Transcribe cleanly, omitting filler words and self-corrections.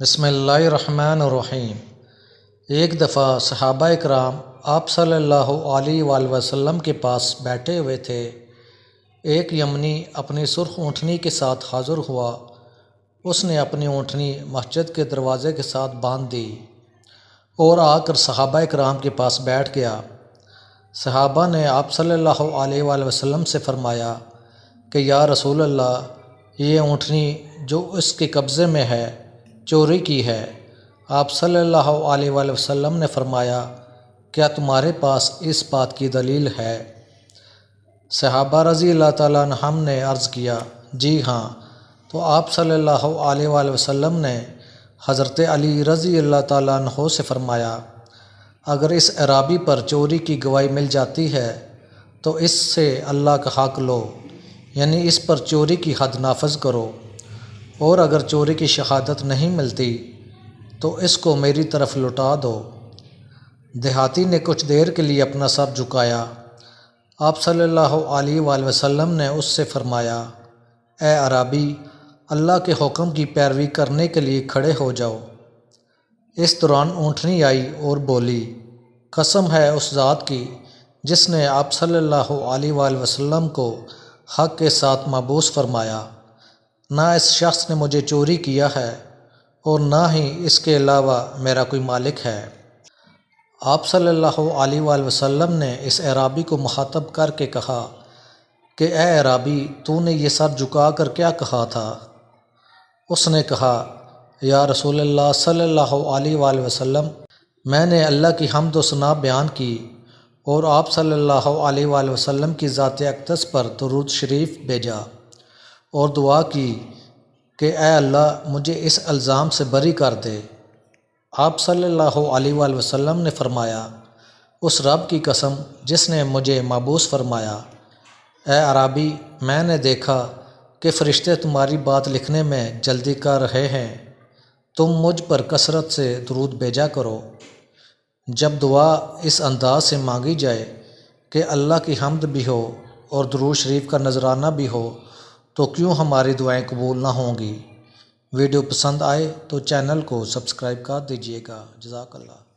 بسم اللہ الرحمن الرحیم۔ ایک دفعہ صحابہ اکرام آپ صلی اللہ علیہ وآلہ وسلم کے پاس بیٹھے ہوئے تھے۔ ایک یمنی اپنی سرخ اونٹنی کے ساتھ حاضر ہوا۔ اس نے اپنی اونٹنی مسجد کے دروازے کے ساتھ باندھ دی اور آ کر صحابہ اکرام کے پاس بیٹھ گیا۔ صحابہ نے آپ صلی اللہ علیہ وآلہ وسلم سے فرمایا کہ یا رسول اللہ، یہ اونٹنی جو اس کے قبضے میں ہے چوری کی ہے۔ آپ صلی اللہ علیہ وآلہ وسلم نے فرمایا، کیا تمہارے پاس اس بات کی دلیل ہے؟ صحابہ رضی اللہ تعالیٰ عنہم نے عرض کیا، جی ہاں۔ تو آپ صلی اللہ علیہ وآلہ وسلم نے حضرت علی رضی اللہ تعالیٰ عنہ سے فرمایا، اگر اس اعرابی پر چوری کی گواہی مل جاتی ہے تو اس سے اللہ کا حق لو، یعنی اس پر چوری کی حد نافذ کرو، اور اگر چوری کی شہادت نہیں ملتی تو اس کو میری طرف لوٹا دو۔ دیہاتی نے کچھ دیر کے لیے اپنا سر جھکایا۔ آپ صلی اللہ علیہ وآلہ وسلم نے اس سے فرمایا، اے اعرابی، اللہ کے حکم کی پیروی کرنے کے لیے کھڑے ہو جاؤ۔ اس دوران اونٹنی آئی اور بولی، قسم ہے اس ذات کی جس نے آپ صلی اللہ علیہ وآلہ وسلم کو حق کے ساتھ مبعوث فرمایا، نہ اس شخص نے مجھے چوری کیا ہے اور نہ ہی اس کے علاوہ میرا کوئی مالک ہے۔ آپ صلی اللہ علیہ وآلہ وسلم نے اس اعرابی کو مخاطب کر کے کہا کہ اے اعرابی، تو نے یہ سر جھکا کر کیا کہا تھا؟ اس نے کہا، یا رسول اللہ صلی اللہ علیہ وآلہ وسلم، میں نے اللہ کی حمد و ثنا بیان کی اور آپ صلی اللہ علیہ وآلہ وسلم کی ذات اقدس پر درود شریف بھیجا اور دعا کی کہ اے اللہ مجھے اس الزام سے بری کر دے۔ آپ صلی اللہ علیہ وآلہ وسلم نے فرمایا، اس رب کی قسم جس نے مجھے مبعوث فرمایا، اے عربی، میں نے دیکھا کہ فرشتے تمہاری بات لکھنے میں جلدی کر رہے ہیں، تم مجھ پر کثرت سے درود بھیجا کرو۔ جب دعا اس انداز سے مانگی جائے کہ اللہ کی حمد بھی ہو اور درود شریف کا نذرانہ بھی ہو تو کیوں ہماری دعائیں قبول نہ ہوں گی؟ ویڈیو پسند آئے تو چینل کو سبسکرائب کر دیجیے گا۔ جزاک اللہ۔